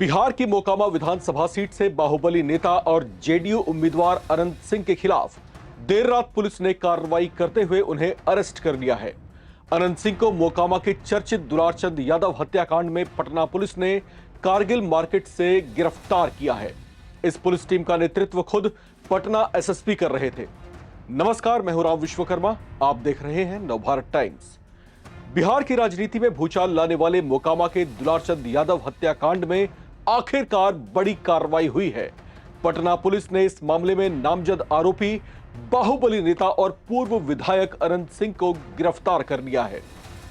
बिहार की मोकामा विधानसभा सीट से बाहुबली नेता और जेडीयू उम्मीदवार अनंत सिंह के खिलाफ देर रात पुलिस ने कार्रवाई करते हुए उन्हें अरेस्ट कर लिया है। अनंत सिंह को मोकामा के चर्चित दुलारचंद यादव हत्याकांड में पटना पुलिस ने कारगिल मार्केट से गिरफ्तार किया है। इस पुलिस टीम का नेतृत्व खुद पटना एसएसपी कर रहे थे। नमस्कार, मैं हूं राम विश्वकर्मा, आप देख रहे हैं नवभारत टाइम्स। बिहार की राजनीति में भूचाल लाने वाले मोकामा के दुलारचंद यादव हत्याकांड में आखिरकार बड़ी कार्रवाई हुई है। पटना पुलिस ने इस मामले में नामजद आरोपी बाहुबली नेता और पूर्व विधायक अनंत सिंह को गिरफ्तार कर लिया है।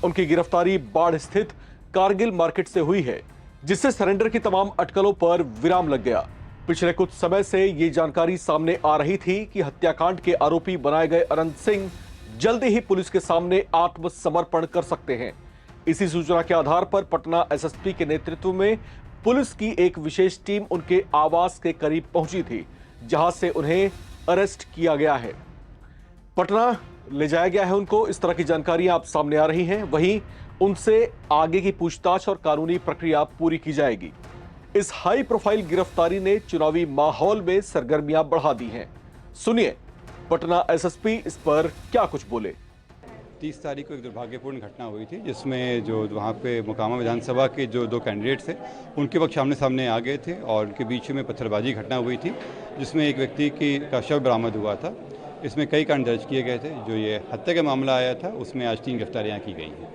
उनकी गिरफ्तारी बाढ़ स्थित कारगिल मार्केट से हुई है, जिससे सरेंडर की तमाम अटकलों पर विराम लग गया। पिछले कुछ समय से ये जानकारी सामने आ रही थी कि हत्याकांड के आरोपी बनाए गए अनंत सिंह जल्दी ही पुलिस के सामने आत्मसमर्पण कर सकते हैं। इसी सूचना के आधार पर पटना एसएसपी के नेतृत्व में पुलिस की एक विशेष टीम उनके आवास के करीब पहुंची थी, जहां से उन्हें अरेस्ट किया गया है। पटना ले जाया गया है उनको। इस तरह की जानकारियां आप सामने आ रही हैं। वहीं उनसे आगे की पूछताछ और कानूनी प्रक्रिया पूरी की जाएगी। इस हाई प्रोफाइल गिरफ्तारी ने चुनावी माहौल में सरगर्मियां बढ़ा दी हैं। सुनिए पटना एसएसपी इस पर क्या कुछ बोले। 30 तारीख को एक दुर्भाग्यपूर्ण घटना हुई थी, जिसमें जो वहाँ पे मोकामा विधानसभा के जो दो कैंडिडेट्स थे उनके वक्त आमने सामने आ गए थे और उनके बीच में पत्थरबाजी घटना हुई थी, जिसमें एक व्यक्ति का शव बरामद हुआ था। इसमें कई कांड दर्ज किए गए थे। जो ये हत्या का मामला आया था उसमें आज 3 गिरफ्तारियाँ की गई हैं।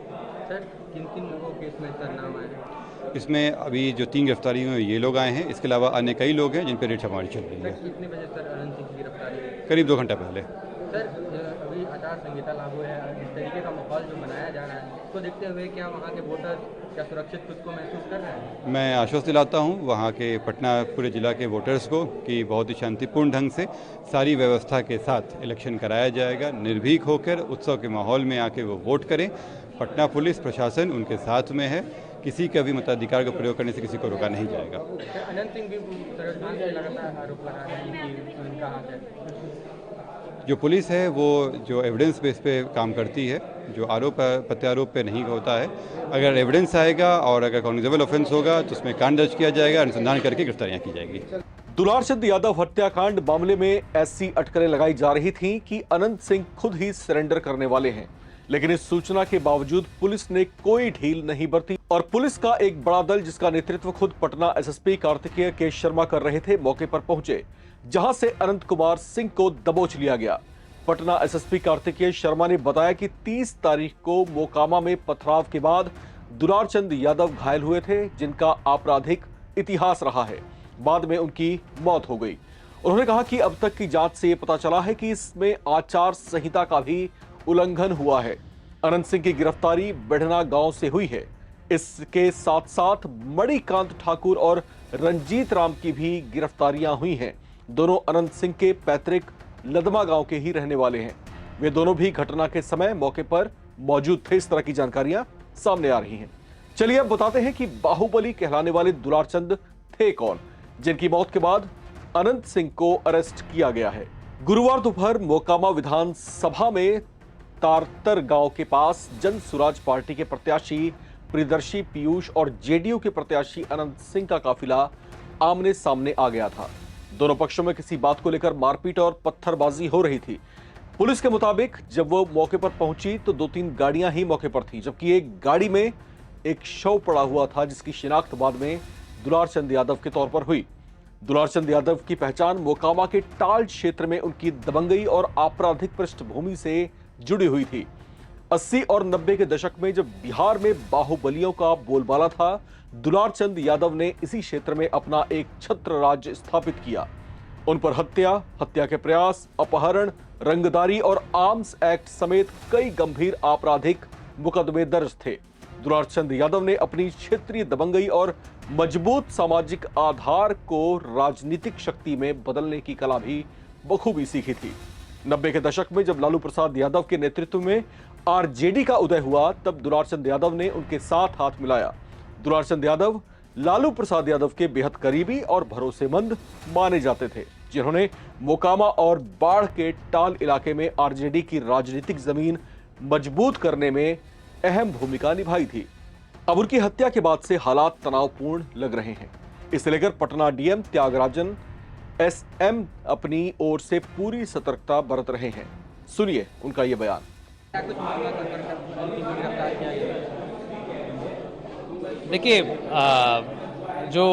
सर, किन लोगों के इसमें नाम आए हैं? इसमें अभी जो 3 गिरफ्तारियों में ये लोग आए हैं, इसके अलावा अन्य कई लोग हैं जिन पर रेड छापेमारी चल रही है। कितने बजे सर अनंत सिंह की गिरफ्तारी हुई? करीब 2 घंटा पहले। सर, अभी आचार संहिता लागू है, इस तरीके का माहौल जो बनाया जा रहा है, उसको देखते हुए क्या वहाँ के वोटर क्या सुरक्षित खुद को महसूस कर रहे हैं? मैं आश्वस्त दिलाता हूँ वहाँ के पटना पूरे जिला के वोटर्स को कि बहुत ही शांतिपूर्ण ढंग से सारी व्यवस्था के साथ इलेक्शन कराया जाएगा। निर्भीक होकर उत्सव के माहौल में आके वो वोट करें। पटना पुलिस प्रशासन उनके साथ में है। किसी का भी मताधिकार का प्रयोग करने से किसी को रोका नहीं जाएगा। अनंत सिंह भी लगातार आरोप लगा रहे हैं कि उनका हाथ है। जो पुलिस है वो जो एविडेंस बेस पे काम करती है, जो आरोप प्रत्यारोप पे नहीं होता है। अगर एविडेंस आएगा और अगर कॉग्निजेबल ऑफेंस होगा तो उसमें कांड दर्ज किया जाएगा, अनुसंधान करके गिरफ्तारियां की जाएगी। दुलारचंद यादव हत्याकांड मामले में ऐसी अटकलें लगाई जा रही थीं कि अनंत सिंह खुद ही सरेंडर करने वाले हैं, लेकिन इस सूचना के बावजूद पुलिस ने कोई ढील नहीं बरती और पुलिस का एक बड़ा दल, जिसका नेतृत्व खुद पटना एसएसपी कार्तिकेय के शर्मा कर रहे थे, मौके पर पहुंचे, जहां से अनंत कुमार सिंह को दबोच लिया गया। पटना एसएसपी कार्तिकेय शर्मा ने बताया कि 30 तारीख को मोकामा में पथराव के बाद दुलारचंद यादव घायल हुए थे, जिनका आपराधिक इतिहास रहा है। बाद में उनकी मौत हो गई। उन्होंने कहा कि अब तक की जांच से यह पता चला है कि इसमें आचार संहिता का भी उल्लंघन हुआ है। अनंत सिंह की गिरफ्तारी बेढ़ना गांव से हुई है। इसके साथ साथ मणिकांत ठाकुर और रंजीत राम की भी गिरफ्तारियां हुई हैं। दोनों अनंत सिंह के पैतृक लदमा गांव के ही रहने वाले हैं। वे दोनों भी घटना के समय मौके पर मौजूद थे। इस तरह की जानकारियां सामने आ रही हैं। चलिए अब बताते हैं कि बाहुबली कहलाने वाले दुलारचंद थे कौन, जिनकी मौत के बाद अनंत सिंह को अरेस्ट किया गया है। गुरुवार दोपहर मोकामा विधानसभा में तारतर गांव के पास जन सुराज पार्टी के प्रत्याशी प्रियदर्शी पीयूष और जेडीयू के प्रत्याशी अनंत सिंह का काफिला आमने सामने आ गया था। दोनों पक्षों में किसी बात को लेकर मारपीट और पत्थरबाजी हो रही थी। पुलिस के मुताबिक जब वो मौके पर पहुंची तो 2-3 गाड़ियां ही मौके पर थी, जबकि एक गाड़ी में एक शव पड़ा हुआ था, जिसकी शिनाख्त बाद में दुलारचंद यादव के तौर पर हुई। दुलारचंद यादव की पहचान मोकामा के टाल क्षेत्र में उनकी दबंगई और आपराधिक पृष्ठभूमि से जुड़ी हुई थी। 80 और 90 के दशक में जब बिहार में बाहुबलियों का बोलबाला था, दुलारचंद यादव ने इसी क्षेत्र में अपना एक छत्र राज्य स्थापित किया। उन पर हत्या के प्रयास, अपहरण, रंगदारी और आर्म्स एक्ट समेत कई गंभीर आपराधिक मुकदमे दर्ज थे। दुलारचंद यादव ने अपनी क्षेत्रीय दबंगई और मजबूत सामाजिक आधार को राजनीतिक शक्ति में बदलने की कला भी बखूबी सीखी थी। 90 के दशक में जब लालू प्रसाद यादव के नेतृत्व में आरजेडी का उदय हुआ, तब दुलारचंद यादव ने उनके साथ हाथ मिलाया। दुलारचंद यादव लालू प्रसाद यादव के बेहद करीबी और भरोसेमंद माने जाते थे, जिन्होंने मोकामा और बाढ़ के टाल इलाके में आरजेडी की राजनीतिक जमीन मजबूत करने में अहम भूमिका निभाई थी। अब उनकी हत्या के बाद से हालात तनावपूर्ण लग रहे हैं। इसे लेकर पटना डीएम त्यागराजन एसएम अपनी ओर से पूरी सतर्कता बरत रहे हैं। सुनिए उनका यह बयान। क्या कुछ मामला गिरफ्तार किया गया? देखिए, जो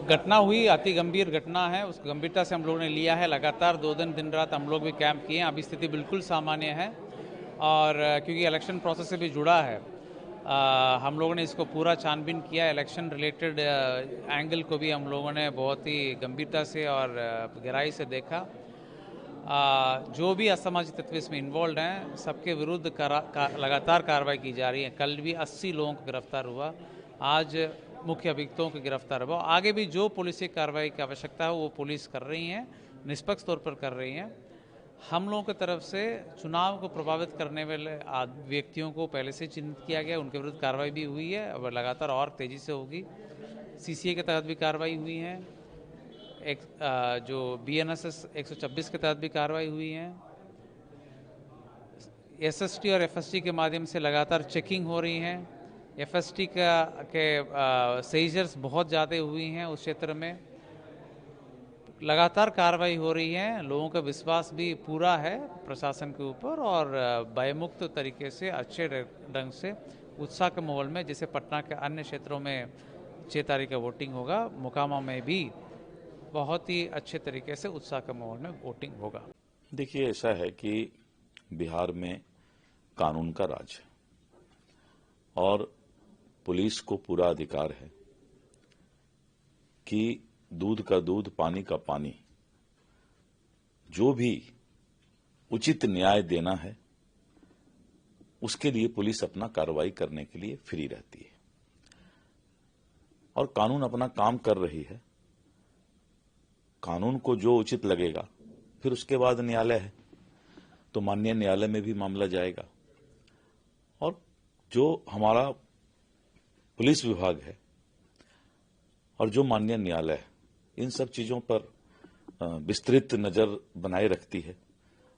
घटना हुई अति गंभीर घटना है, उस गंभीरता से हम लोगों ने लिया है। लगातार 2 दिन रात हम लोग भी कैंप किए हैं। अभी स्थिति बिल्कुल सामान्य है और क्योंकि इलेक्शन प्रोसेस से भी जुड़ा है, हम लोगों ने इसको पूरा छानबीन किया। इलेक्शन रिलेटेड एंगल को भी हम लोगों ने बहुत ही गंभीरता से और गहराई से देखा। जो भी असामाजिक तत्व इसमें इन्वॉल्व हैं, सबके विरुद्ध लगातार कार्रवाई की जा रही है। कल भी 80 लोगों को गिरफ्तार हुआ, आज मुख्य अभियुक्तों को गिरफ्तार हुआ। आगे भी जो पुलिस कार्रवाई की आवश्यकता है वो पुलिस कर रही है, निष्पक्ष तौर पर कर रही है। हम लोगों की तरफ से चुनाव को प्रभावित करने वाले व्यक्तियों को पहले से चिन्हित किया गया, उनके विरुद्ध कार्रवाई भी हुई है और लगातार और तेज़ी से होगी। सीसीए के तहत भी कार्रवाई हुई है, जो बीएनएसएस 126 के तहत भी कार्रवाई हुई है। एसएसटी और एफएसटी के माध्यम से लगातार चेकिंग हो रही है। एफएसटी के सीजर्स बहुत ज़्यादा हुई हैं उस क्षेत्र में। लगातार कार्रवाई हो रही है। लोगों का विश्वास भी पूरा है प्रशासन के ऊपर और भयमुक्त तरीके से अच्छे ढंग से उत्साह के माहौल में, जैसे पटना के अन्य क्षेत्रों में 6 तारीख का वोटिंग होगा, मोकामा में भी बहुत ही अच्छे तरीके से उत्साह के माहौल में वोटिंग होगा। देखिए, ऐसा है कि बिहार में कानून का राज है और पुलिस को पूरा अधिकार है कि दूध का दूध, पानी का पानी, जो भी उचित न्याय देना है उसके लिए पुलिस अपना कार्रवाई करने के लिए फ्री रहती है और कानून अपना काम कर रही है। कानून को जो उचित लगेगा, फिर उसके बाद न्यायालय है तो माननीय न्यायालय में भी मामला जाएगा और जो हमारा पुलिस विभाग है और जो माननीय न्यायालय है, इन सब चीजों पर विस्तृत नजर बनाए रखती है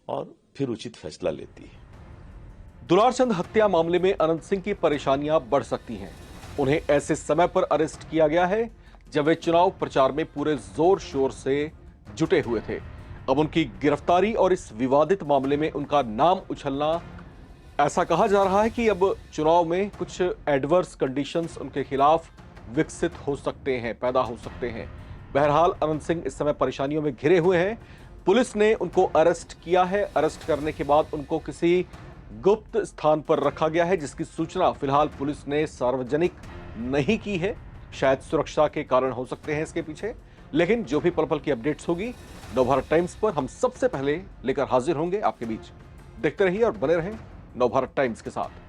और फिर उचित फैसला लेती है। दुलारचंद हत्या मामले में अनंत सिंह की परेशानियां बढ़ सकती हैं। उन्हें ऐसे समय पर अरेस्ट किया गया है जब वे चुनाव प्रचार में पूरे जोर शोर से जुटे हुए थे। अब उनकी गिरफ्तारी और इस विवादित मामले में उनका नाम उछलना, ऐसा कहा जा रहा है कि अब चुनाव में कुछ एडवर्स कंडीशंस उनके खिलाफ विकसित हो सकते हैं, पैदा हो सकते हैं। बहरहाल अनंत सिंह इस समय परेशानियों में घिरे हुए हैं। पुलिस ने उनको अरेस्ट किया है। अरेस्ट करने के बाद उनको किसी गुप्त स्थान पर रखा गया है, जिसकी सूचना फिलहाल पुलिस ने सार्वजनिक नहीं की है। शायद सुरक्षा के कारण हो सकते हैं इसके पीछे, लेकिन जो भी पल पल की अपडेट्स होगी नवभारत टाइम्स पर हम सबसे पहले लेकर हाजिर होंगे आपके बीच। देखते रहिए और बने रहें नवभारत टाइम्स के साथ।